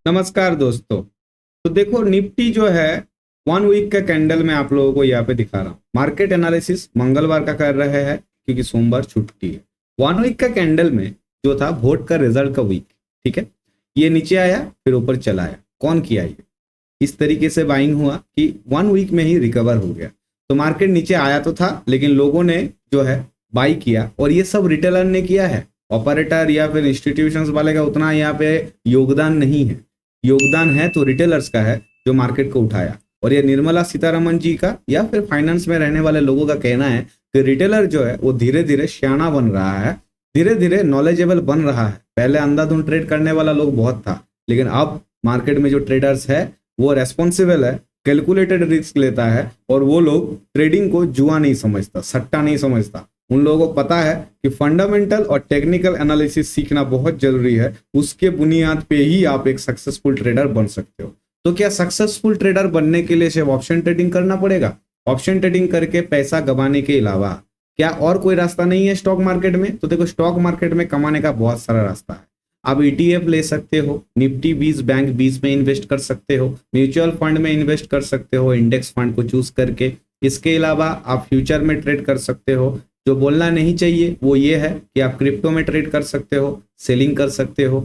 नमस्कार दोस्तों। तो देखो निफ्टी जो है 1 वीक का कैंडल में आप लोगों को यहाँ पे दिखा रहा हूँ। मार्केट एनालिसिस मंगलवार का कर रहे हैं क्योंकि सोमवार छुट्टी है। 1 वीक का कैंडल में जो था वोट का रिजल्ट का वीक, ठीक है। ये नीचे आया फिर ऊपर चला आया। कौन किया ये? इस तरीके से बाइंग हुआ कि 1 वीक में ही रिकवर हो गया। तो मार्केट नीचे आया तो था लेकिन लोगों ने जो है बाई किया और ये सब रिटेलर ने किया है। ऑपरेटर या फिर इंस्टीट्यूशंस वाले का उतना यहाँ पे योगदान नहीं है। योगदान है तो रिटेलर्स का है जो मार्केट को उठाया। और ये निर्मला सीतारमन जी का या फिर फाइनेंस में रहने वाले लोगों का कहना है कि रिटेलर जो है वो धीरे धीरे सियाना बन रहा है, धीरे धीरे नॉलेजेबल बन रहा है। पहले अंधाधुंध ट्रेड करने वाला लोग बहुत था लेकिन अब मार्केट में जो ट्रेडर्स है वो रेस्पॉन्सिबल है, कैलकुलेटेड रिस्क लेता है और वो लोग ट्रेडिंग को जुआ नहीं समझता, सट्टा नहीं समझता। उन लोगों को पता है कि फंडामेंटल और टेक्निकल एनालिसिस सीखना बहुत जरूरी है। उसके बुनियाद पे ही आप एक सक्सेसफुल ट्रेडर बन सकते हो। तो क्या सक्सेसफुल ट्रेडर बनने के लिए सिर्फ ऑप्शन ट्रेडिंग करना पड़ेगा? ऑप्शन ट्रेडिंग करके पैसा गंवाने के अलावा क्या और कोई रास्ता नहीं है स्टॉक मार्केट में? तो देखो स्टॉक मार्केट में कमाने का बहुत सारा रास्ता है। आप ईटीएफ ले सकते हो, निफ्टी 20 बैंक 20 में इन्वेस्ट कर सकते हो, म्यूचुअल फंड में इन्वेस्ट कर सकते हो इंडेक्स फंड को चूज करके। इसके अलावा आप फ्यूचर में ट्रेड कर सकते हो। जो बोलना नहीं चाहिए वो ये है कि आप क्रिप्टो में ट्रेड कर सकते हो, सेलिंग कर सकते हो,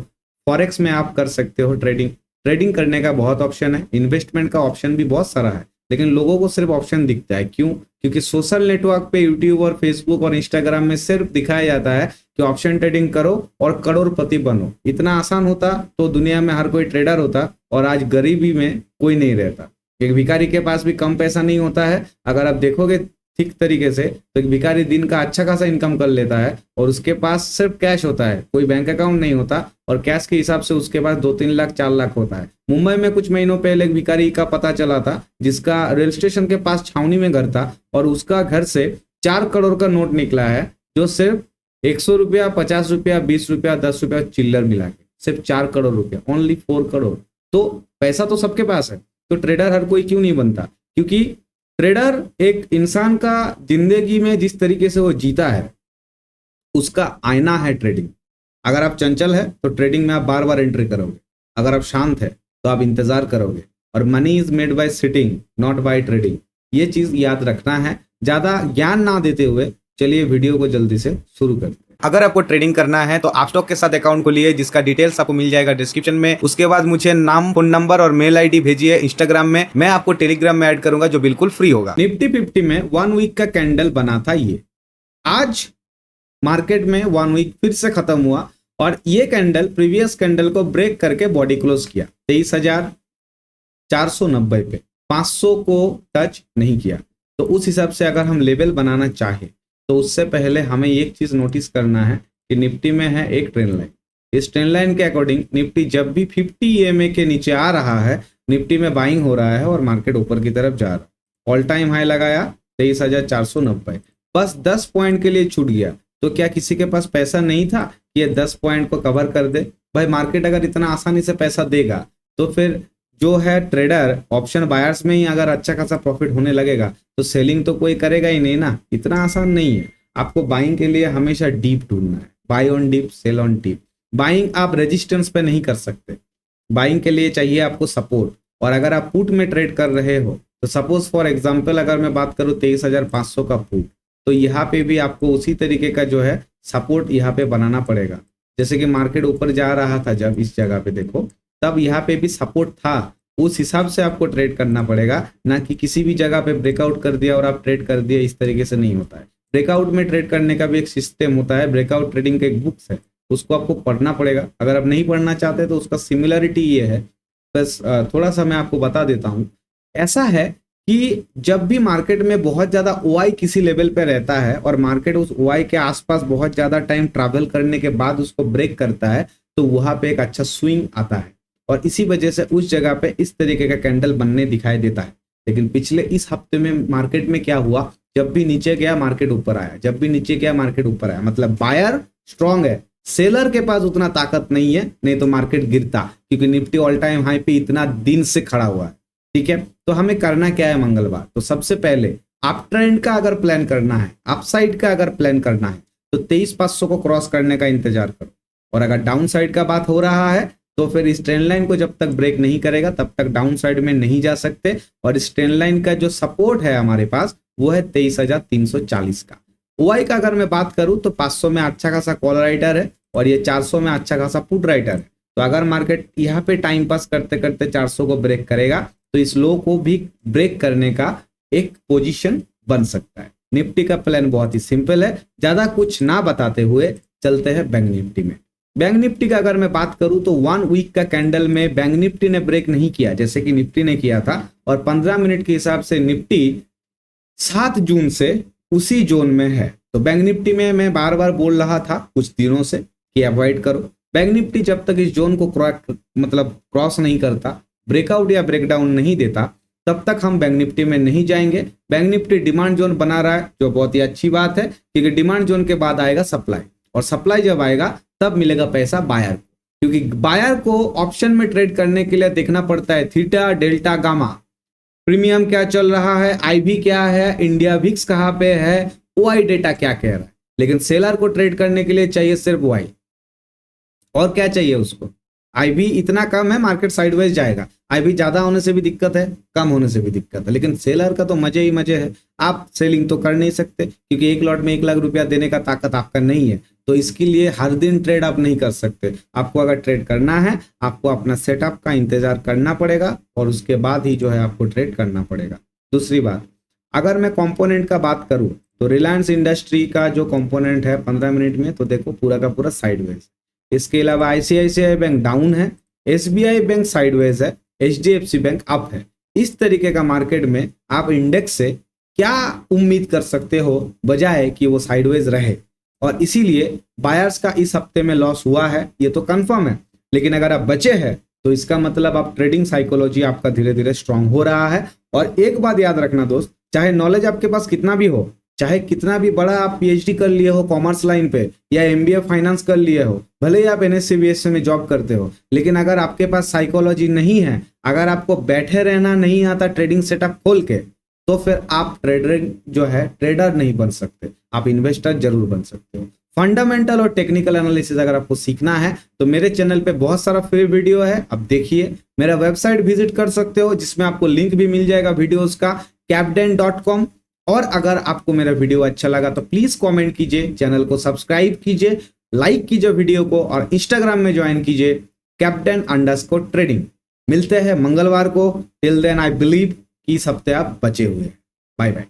फॉरेक्स में आप कर सकते हो ट्रेडिंग। ट्रेडिंग करने का बहुत ऑप्शन है, इन्वेस्टमेंट का ऑप्शन भी बहुत सारा है लेकिन लोगों को सिर्फ ऑप्शन दिखता है। क्यों? क्योंकि सोशल नेटवर्क पे यूट्यूब और फेसबुक और इंस्टाग्राम में सिर्फ दिखाया जाता है कि ऑप्शन ट्रेडिंग करो और करोड़पति बनो। इतना आसान होता तो दुनिया में हर कोई ट्रेडर होता और आज गरीबी में कोई नहीं रहता। एक भिखारी के पास भी कम पैसा नहीं होता है। अगर आप देखोगे ठीक तरीके से तो एक भिखारी दिन का अच्छा खासा इनकम कर लेता है और उसके पास सिर्फ कैश होता है, कोई बैंक अकाउंट नहीं होता और कैश के हिसाब से उसके पास 2-3 लाख 4 लाख होता है। मुंबई में कुछ महीनों पहले एक भिखारी का पता चला था जिसका रेल स्टेशन के पास छावनी में घर था और उसका घर से 4 करोड़ का नोट निकला है जो सिर्फ 100 रुपया, 50 रुपया, 20 रुपया, 10 रुपया चिल्लर मिला के सिर्फ 4 करोड़ रुपया, ओनली 4 करोड़। तो पैसा तो सबके पास है, तो ट्रेडर हर कोई क्यों नहीं बनता? क्योंकि ट्रेडर एक इंसान का जिंदगी में जिस तरीके से वो जीता है उसका आईना है ट्रेडिंग। अगर आप चंचल है तो ट्रेडिंग में आप बार बार एंट्री करोगे, अगर आप शांत है तो आप इंतजार करोगे। और money is made by sitting not by trading, ये चीज याद रखना है। ज्यादा ज्ञान ना देते हुए चलिए वीडियो को जल्दी से शुरू करते हैं। अगर आपको ट्रेडिंग करना है तो आप स्टॉक के साथ अकाउंट को लिए जिसका डिटेल्स आपको मिल जाएगा डिस्क्रिप्शन में। उसके बाद मुझे नाम, फोन नंबर और मेल आईडी भेजिए इंस्टाग्राम में, मैं आपको टेलीग्राम में ऐड करूंगा जो बिल्कुल फ्री होगा। निफ्टी 50 में 1 वीक का कैंडल बना था ये। आज मार्केट में 1 वीक फिर से खत्म हुआ और ये कैंडल प्रीवियस कैंडल को ब्रेक करके बॉडी क्लोज किया 23,490 पे, 500 को टच नहीं किया। तो उस हिसाब से अगर हम लेवल बनाना चाहे तो उससे पहले हमें एक चीज नोटिस करना है कि निफ्टी में है एक ट्रेंड लाइन। इस ट्रेंड लाइन के अकॉर्डिंग निफ्टी जब भी 50 EMA के नीचे आ रहा है निफ्टी में बाइंग हो रहा है और मार्केट ऊपर की तरफ जा रहा है। ऑल टाइम हाई लगाया 23,490, बस 10 पॉइंट के लिए छूट गया। तो क्या किसी के पास पैसा नहीं था कि ये 10 पॉइंट को कवर कर दे? भाई मार्केट अगर इतना आसानी से पैसा देगा तो फिर जो है ट्रेडर ऑप्शन बायर्स में ही अगर अच्छा खासा प्रॉफिट होने लगेगा तो सेलिंग तो कोई करेगा ही नहीं ना। इतना आसान नहीं है। आपको बाइंग के लिए हमेशा डीप ढूंढना है, buy on dip sell on dip. Buying आप रेजिस्टेंस पे नहीं कर सकते, बाइंग के लिए चाहिए आपको सपोर्ट। और अगर आप पुट में ट्रेड कर रहे हो तो सपोज फॉर एग्जांपल अगर मैं बात करूं 23,500 का पुट, तो यहाँ पे भी आपको उसी तरीके का जो है सपोर्ट यहाँ पे बनाना पड़ेगा। जैसे कि मार्केट ऊपर जा रहा था जब इस जगह पे देखो तब यहाँ पे भी सपोर्ट था, उस हिसाब से आपको ट्रेड करना पड़ेगा, ना कि किसी भी जगह पे ब्रेकआउट कर दिया और आप ट्रेड कर दिए। इस तरीके से नहीं होता है। ब्रेकआउट में ट्रेड करने का भी एक सिस्टम होता है, ब्रेकआउट ट्रेडिंग का एक बुक्स है, उसको आपको पढ़ना पड़ेगा। अगर आप नहीं पढ़ना चाहते तो उसका सिमिलरिटी ये है, बस थोड़ा सा मैं आपको बता देता हूँ। ऐसा है कि जब भी मार्केट में बहुत ज्यादा ओआई किसी लेवल पे रहता है और मार्केट उस ओआई के आसपास बहुत ज्यादा टाइम ट्रैवल करने के बाद उसको ब्रेक करता है तो वहां पे एक अच्छा स्विंग आता है और इसी वजह से उस जगह पे इस तरीके का कैंडल बनने दिखाई देता है। लेकिन पिछले इस हफ्ते में मार्केट में क्या हुआ, जब भी नीचे गया मार्केट ऊपर आया, जब भी नीचे गया मार्केट ऊपर आया। मतलब बायर स्ट्रांग है, सेलर के पास उतना ताकत नहीं है, नहीं तो मार्केट गिरता, क्योंकि निफ्टी ऑल टाइम हाई पे इतना दिन से खड़ा हुआ है। ठीक है, तो हमें करना क्या है मंगलवार? तो सबसे पहले अप ट्रेंड का अगर प्लान करना है, अपसाइड का अगर प्लान करना है तो 23,500 को क्रॉस करने का इंतजार करो। और अगर डाउन साइड का बात हो रहा है तो फिर इस ट्रेंड लाइन को जब तक ब्रेक नहीं करेगा तब तक डाउन साइड में नहीं जा सकते। और इस ट्रेंड लाइन का जो सपोर्ट है हमारे पास वो है 23,340 का। ओआई का अगर मैं बात करूं तो 500 में अच्छा खासा कॉल राइटर है और ये 400 में अच्छा खासा पुट राइटर है। तो अगर मार्केट यहाँ पे टाइम पास करते करते 400 को ब्रेक करेगा तो इस लो को भी ब्रेक करने का एक पोजीशन बन सकता है। निफ्टी का प्लान बहुत ही सिंपल है, ज्यादा कुछ ना बताते हुए चलते हैं बैंक निफ्टी में। बैंक निफ्टी का अगर मैं बात करूं तो 1 वीक का कैंडल में बैंक निफ्टी ने ब्रेक नहीं किया जैसे कि निफ्टी ने किया था, और 15 मिनट के हिसाब से निफ्टी 7 जून से उसी जोन में है। तो बैंक निफ्टी में मैं बार बार बोल रहा था कुछ दिनों से कि अवॉइड करो। बैंक निफ्टी जब तक इस जोन को क्रॉस नहीं करता, ब्रेकआउट या ब्रेकडाउन नहीं देता, तब तक हम बैंक निफ्टी में नहीं जाएंगे। बैंक निफ्टी डिमांड जोन बना रहा है जो बहुत ही अच्छी बात है, क्योंकि डिमांड जोन के बाद आएगा सप्लाई, और सप्लाई जब आएगा तब मिलेगा पैसा बायर को, क्योंकि बायर को ऑप्शन में ट्रेड करने के लिए देखना पड़ता है थीटा, डेल्टा, गामा, प्रीमियम क्या चल रहा है, आईवी क्या है, इंडिया विक्स कहाँ पे है, ओआई डेटा क्या कह रहा है। लेकिन सेलर को ट्रेड करने के लिए चाहिए सिर्फ ओआई, और क्या चाहिए उसको? आईवी इतना कम है मार्केट साइडवेज जाएगा, आईवी ज्यादा होने से भी दिक्कत है, कम होने से भी दिक्कत है, लेकिन सेलर का तो मजे ही मजे है। आप सेलिंग तो कर नहीं सकते क्योंकि एक लॉट में 1 लाख रुपया देने का ताकत आपका नहीं है, तो इसके लिए हर दिन ट्रेड आप नहीं कर सकते। आपको अगर ट्रेड करना है आपको अपना सेटअप का इंतजार करना पड़ेगा और उसके बाद ही जो है आपको ट्रेड करना पड़ेगा। दूसरी बात, अगर मैं कंपोनेंट का बात करूं तो रिलायंस इंडस्ट्री का जो कंपोनेंट है 15 मिनट में तो देखो पूरा का पूरा साइडवेज। इसके अलावा आईसीआईसीआई बैंक डाउन है, एसबीआई बैंक साइडवेज है, एचडीएफसी बैंक अप है। इस तरीके का मार्केट में आप इंडेक्स से क्या उम्मीद कर सकते हो बजाय कि वो साइडवेज रहे, और इसीलिए बायर्स का इस हफ्ते में लॉस हुआ है ये तो कंफर्म है। लेकिन अगर आप बचे हैं तो इसका मतलब आप ट्रेडिंग साइकोलॉजी आपका धीरे धीरे स्ट्रांग हो रहा है। और एक बात याद रखना दोस्त, चाहे नॉलेज आपके पास कितना भी हो, चाहे कितना भी बड़ा आप पीएचडी कर लिए हो कॉमर्स लाइन पे या एमबीए फाइनेंस कर लिए हो, भले ही आप एनएससी बीएससी में जॉब करते हो, लेकिन अगर आपके पास साइकोलॉजी नहीं है, अगर आपको बैठे रहना नहीं आता ट्रेडिंग सेटअप खोल के, तो फिर आप ट्रेडर नहीं बन सकते, आप इन्वेस्टर जरूर बन सकते हो। फंडामेंटल और टेक्निकल एनालिसिस अगर आपको सीखना है तो मेरे चैनल पे बहुत सारा फ्री वीडियो है, आप देखिए। मेरा वेबसाइट विजिट कर सकते हो जिसमें आपको लिंक भी मिल जाएगा वीडियोस का, capden.com। और अगर आपको मेरा वीडियो अच्छा लगा तो प्लीज कमेंट कीजिए, चैनल को सब्सक्राइब कीजिए, लाइक कीजिए वीडियो को, और इंस्टाग्राम में ज्वाइन कीजिए capden_trading। मिलते हैं मंगलवार को। टिल देन आई बिलीव कि इस हफ्ते आप बचे हुए हैं। Bye bye.